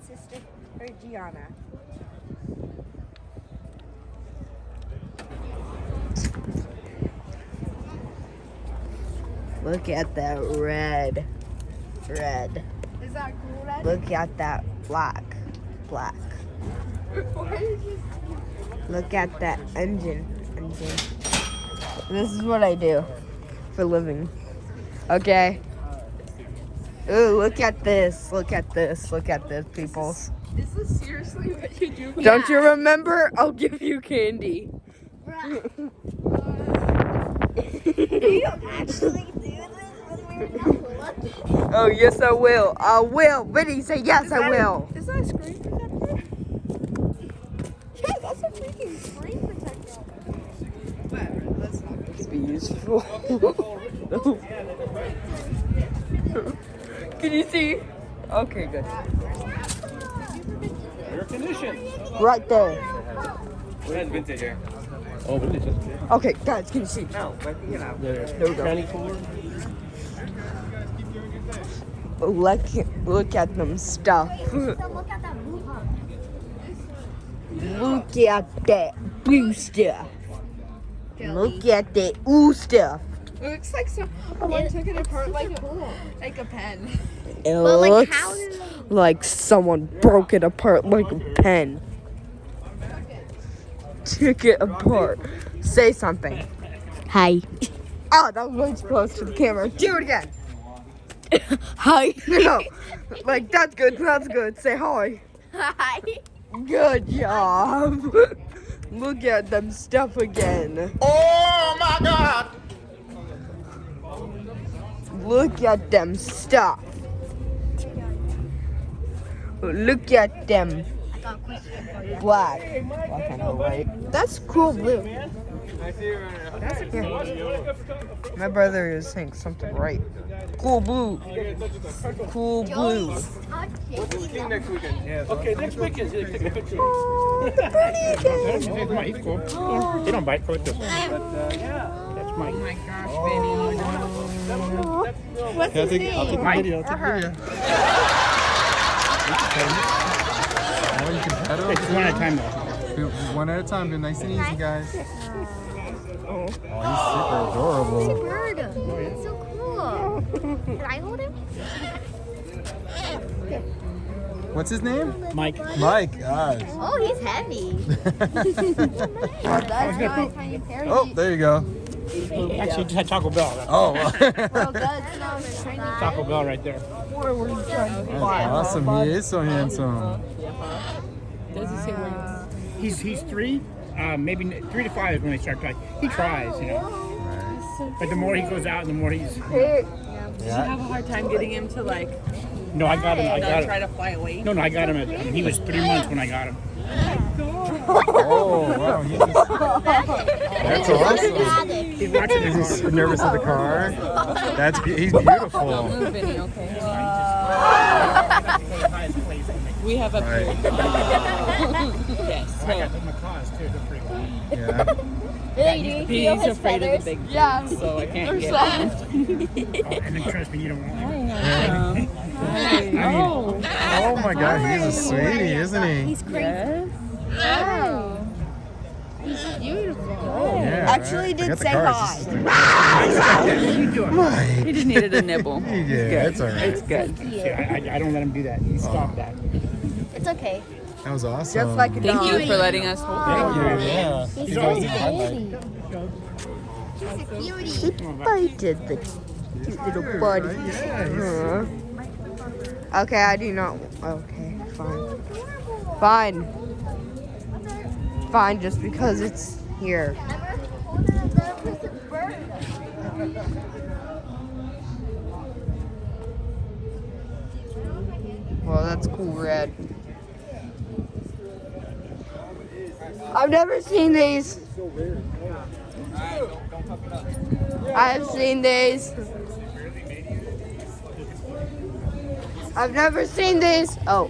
sister, Gianna. Look at that red. Is that cool, Red? Look at that black. Look at that engine. This is what I do for a living. Okay. Ooh, look at this, peoples. Is this seriously what you do? Don't you remember? I'll give you candy. Do you actually do this when we're not looking? Oh, yes, I will. Vinny, say yes, I will. Is that a screen protector? Yeah, that's a freaking screen protector. Whatever, that's not good. It's beautiful. Can you see? Okay, good. Air condition. Right there. That's vintage air. Oh, vintage. Okay, guys, can you see? No, but you know. There we go. County cooler. Look at them stuff. Look at that blue pump. Look at that blue stuff. Look at that ooh stuff. It looks like someone took it apart like a pen. It like, looks how did they- like someone broke it apart like a pen. Took it apart. Say something. Hi. Oh, that was way too close to the camera. Do it again. Hi. No, like that's good. Say hi. Hi. Good job. Look at them stuff again. Oh my God! Look at them stuff. Look at them. I got a question for you. Black and white. That's cool blue. My brother is saying something right. Cool blue. Cool blue. Next weekend. Okay, next weekend. Take a picture. He's Mike. He's cool. Yeah. He don't bite. Go like this. That's Mike. Oh my gosh, Benny. What's his name? I'll take the video. I'll take the video. You can pet him. It's just one at a time though. One at a time. Be nice and easy, guys. Oh, he's super adorable. Bird. It's so cool. Can I hold him? What's his name? Mike. Mike. Gosh. Oh, he's heavy. That's not tiny parrot. Oh, there you go. Actually, just had Taco Bell. Oh, well. Well, that's not a tiny Taco Bell right there. That's awesome. He is so handsome. He's 3. Maybe 3 to 5 is when they start trying. He tries, you know. But the more he goes out, the more he's. Did you have a hard time getting him to like No, I got him. I got not him. try to fly away? No, I got him. He was 3 months when I got him. Oh, wow. That's awesome. He's watching the He's car. nervous of the car. He's beautiful. Move, Vinny, okay? Highest place. We have a Right. yes. I got the macaws too. They're pretty cool. Yeah. He's afraid of the big things, so I can't get him. And then trust me, you don't want him. Oh my God, he's a sweetie, isn't he? He's crazy. Yes. Wow. He's beautiful. Yeah, Actually right. did Forget the say cars. hi. Mike. He just needed a nibble. He did. That's all right. It's good. See, I don't let him do that. You stop that. It's okay. That was awesome. Just like a Thank dog. you for letting us hold Thank him. you. Yeah. He's He's so always pretty. He's a cutie. Bited the cute little body. Yeah. Okay, I do not. Okay, fine. Fine, just because it's here. Well, that's cool, Red. I've never seen these. I've seen these. I've never seen these. Oh,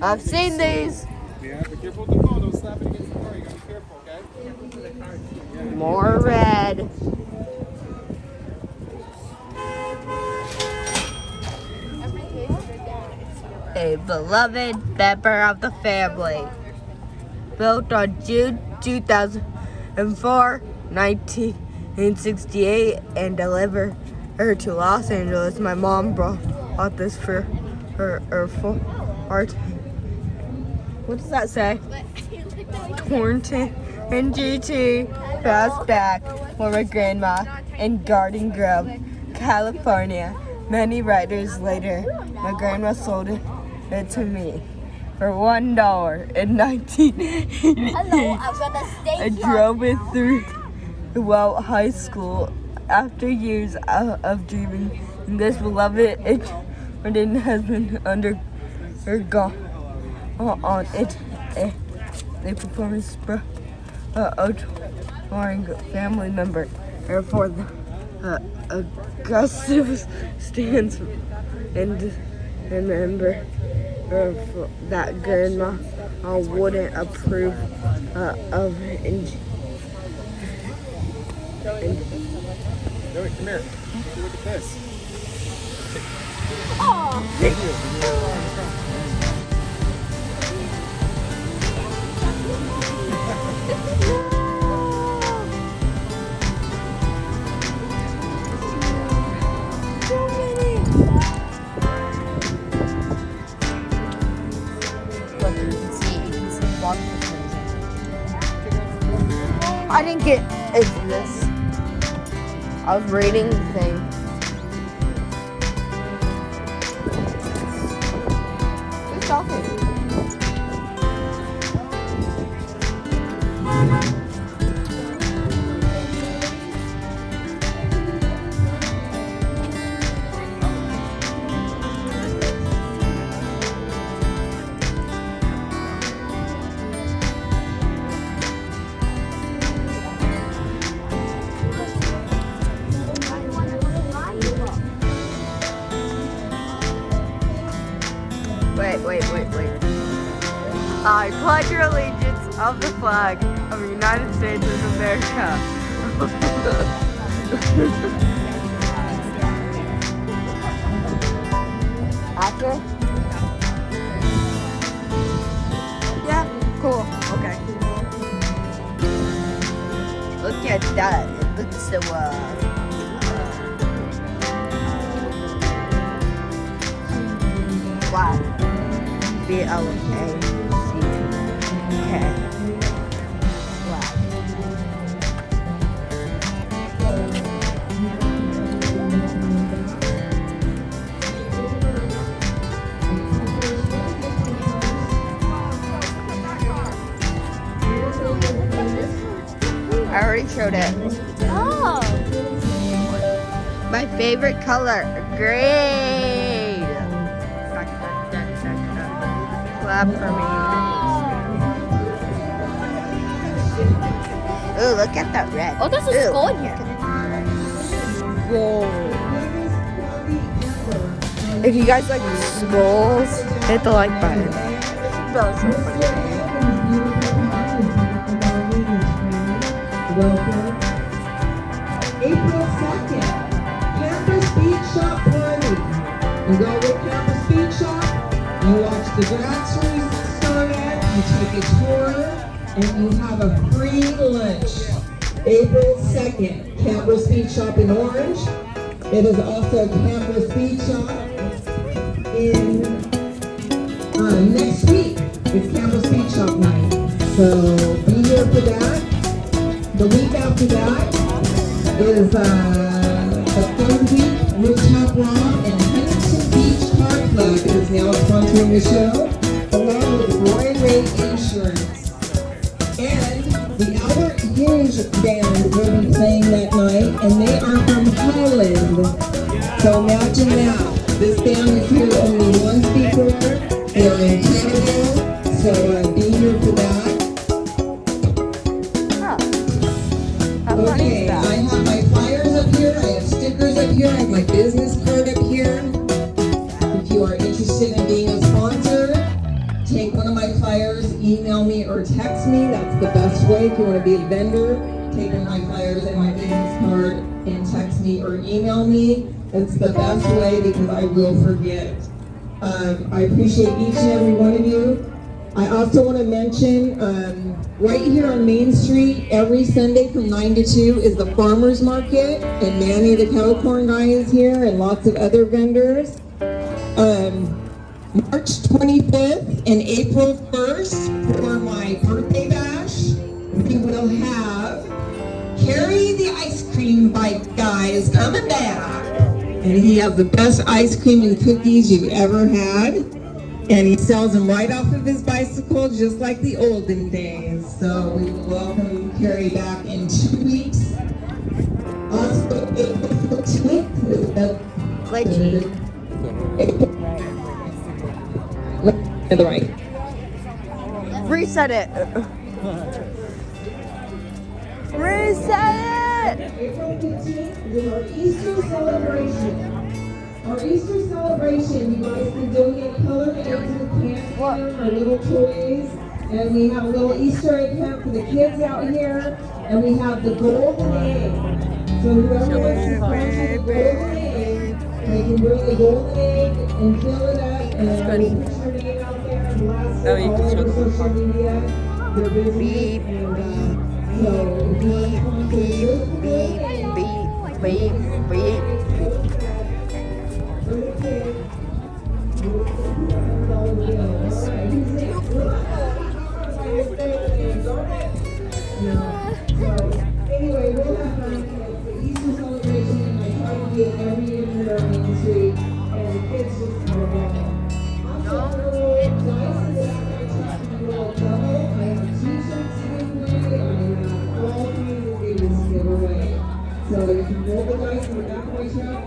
I've seen these. Yeah, be careful with the phone. Don't slap it against the car. You gotta be careful, okay? More red. Hey, beloved member of the family. Built on June 2004, 1968, and delivered her to Los Angeles. My mom bought this for her full art. What does that say? Torrington and GT passed back for my grandma in Garden Grove, California. Many writers later, my grandma sold it to me for $1 in 1988. I drove it through the Walt High School after years of dreaming. This beloved Jordan has been undergone on it a performance starring family member. Therefore, the aggressive stance and remember that grandma wouldn't approve of Joey, come here. Look at this. I didn't get this. I was reading the thing. Who's talking? Wait. I pledge your allegiance of the flag of the United States of America. After? Yeah, cool. Okay. Look at that. It looks so wow. B-L-A-C-K. Wow. I already showed it. Oh. My favorite color, green. Clap for me. Ooh, look at that red. Oh, there's a skull in here. If you guys like skulls, hit the like button. That was so funny. Welcome. April 2nd, Campus Beach Shop Party. You go to Campus Beach Shop, you watch the grassroots start at, you take a tour, and you have a free lunch. April 2nd, Campus Beach Shop in Orange. It is also Campus Beach Shop in next week. It's Campus Beach Shop night. So be here for that. The week after that is the third week. Rooftop Rock and Huntington Beach Car Club is now sponsoring the show, along with Roy Ray Insurance. And the Albert Hughes Band will be playing that night, and they are from Holland. So imagine that. This band is here only once before. They're incredible. So be here for that. Okay, I have my flyers up here, I have stickers up here, I have my business card up here. If you are interested in being a sponsor, take one of my flyers, email me or text me. That's the best way. If you want to be a vendor, take one of my flyers and my business card and text me or email me. It's the best way because I will forget. I appreciate each and every one of you. I also want to mention, right here on Main Street, every Sunday from 9 to 2 is the farmer's market, and Manny the kettle corn guy is here, and lots of other vendors. March 25th and April 1st for my birthday bash, we will have Carrie the ice cream bike guy is coming back. And he has the best ice cream and cookies you've ever had. And he sells them right off of his bicycle, just like the olden days. So we will welcome Carrie back in 2 weeks. Also, April 14th. Glitchy. To the right. Reset it. Reset it. April 15th is our Easter celebration. Our Easter celebration, you guys can donate colored eggs and candy or little toys. And we have a little Easter egg hunt for the kids out here. And we have the golden egg. So whoever wants to sponsor the golden egg, they can bring the golden egg and fill it up. And put your name out there and blast it all over social media. They're busy. Beep, beep, beep, beep, beep, beep, beep, beep. Anyway, we'll have fun. It's the Easter celebration, and I try to do it every year here on Main Street, and the kids just have a ball. Also, a little dice in the back of my truck, and a little double. I have t-shirts to give away, I have all kinds of goodies to give away. So you can roll the dice in the back of my truck,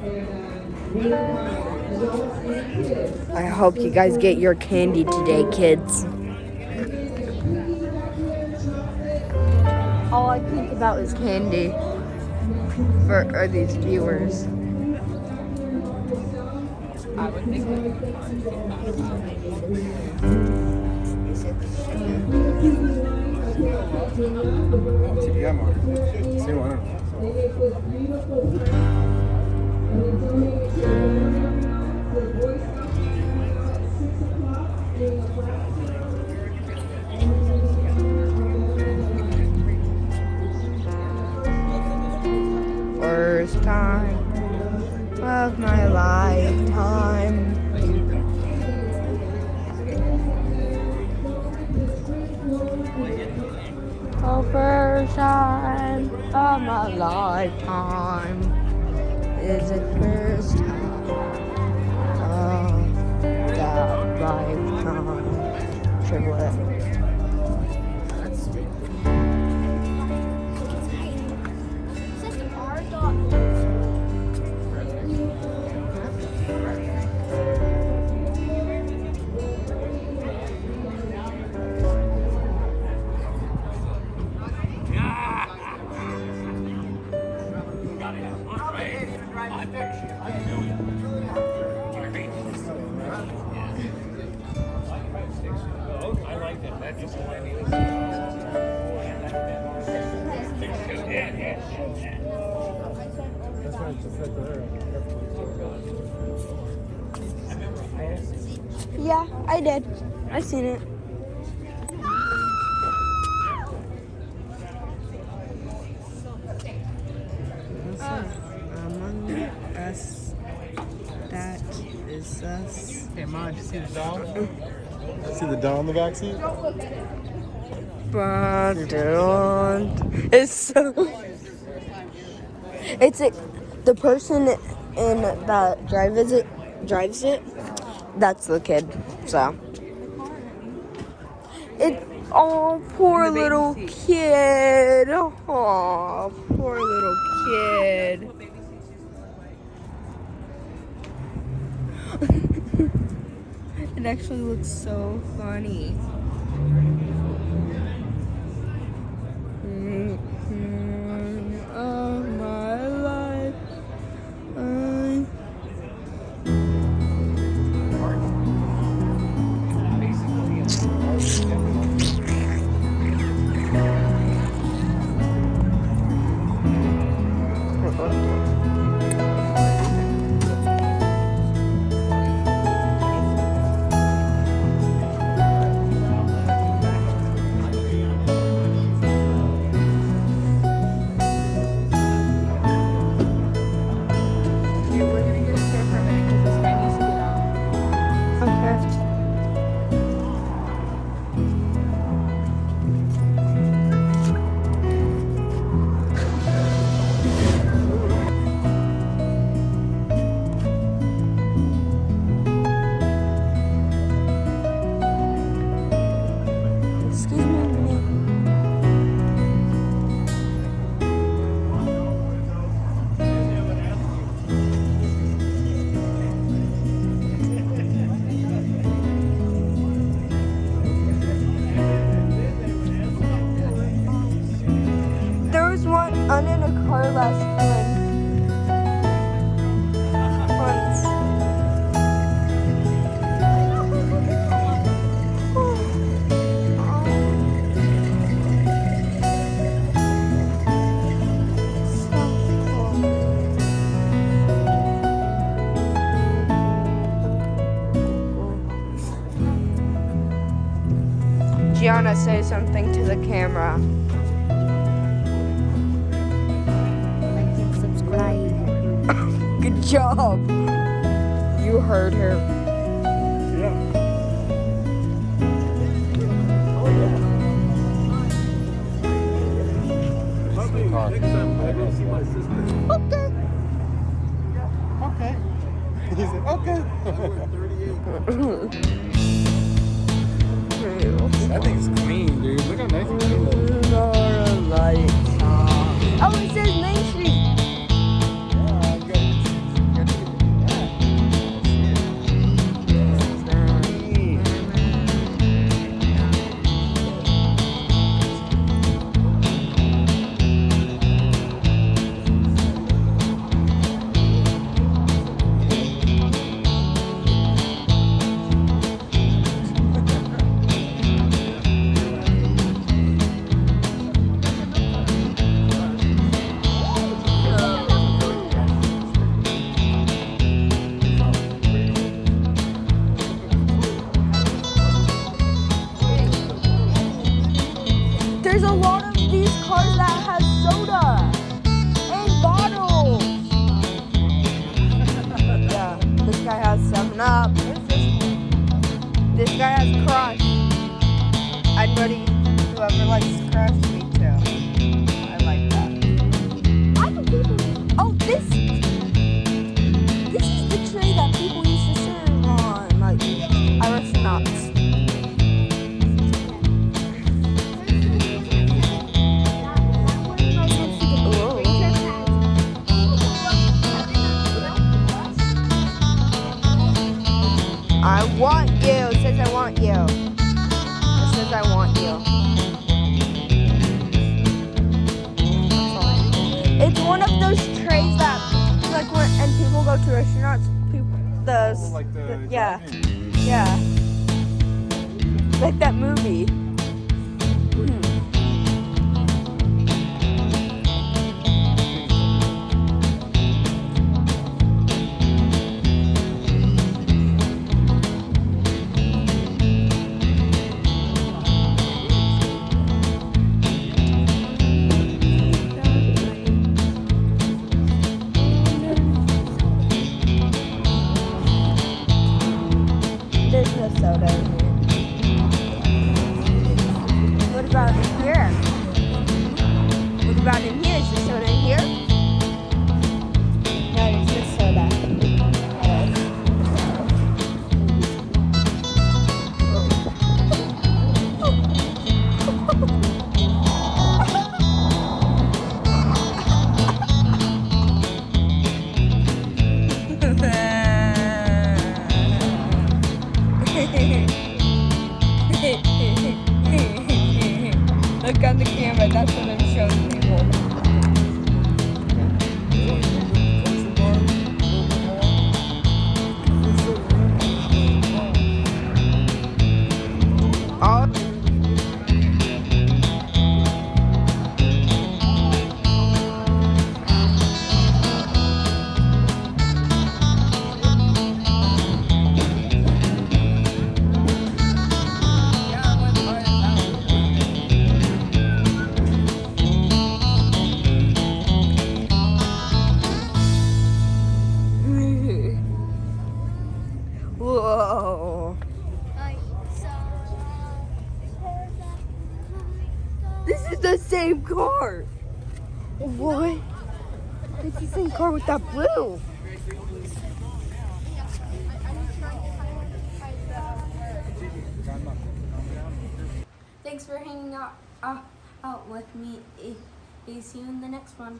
and win a prize. Adults and kids. I hope you guys get your candy today, kids. All I think about is candy for these viewers. I would think TVM on it. See one of them. First time of my lifetime. Oh, first time of my lifetime. Is it first time of that lifetime? Triplet. Yeah, I did. I seen it. Among us, that is us. Hey, Mom, did you see the doll? See the doll in the backseat? It's so. It's the person in that drives it. That's the kid. So. Oh, poor little kid. Oh, poor little kid. It actually looks so funny. Of my life. I'm in a car last time. Once. Gianna, say something to the camera. Like and subscribe. Good job. You heard her. Okay. He said, okay. That thing's clean, dude. Look how nice and clean that is. Oh, it says Main Street. There's a lot of these cars that have soda and bottles. Yeah, this guy has 7-Up. This guy has Crush. I'm ready. Whoever likes Crush, me too. I like that. Oh, this is the tray that people used to serve on, like Irish nuts. I want you. It says I want you. It says I want you. It's one of those trays that, like, when and people go to restaurants, yeah, yeah, like that movie. There's no soda in here. What about in here? What about in here? Is there soda in here? No, there's just soda. Look on the camera, that's what I'm showing people. All whoa. This is the same car. What? It's the same car with that blue. Thanks for hanging out with me. See you in the next one.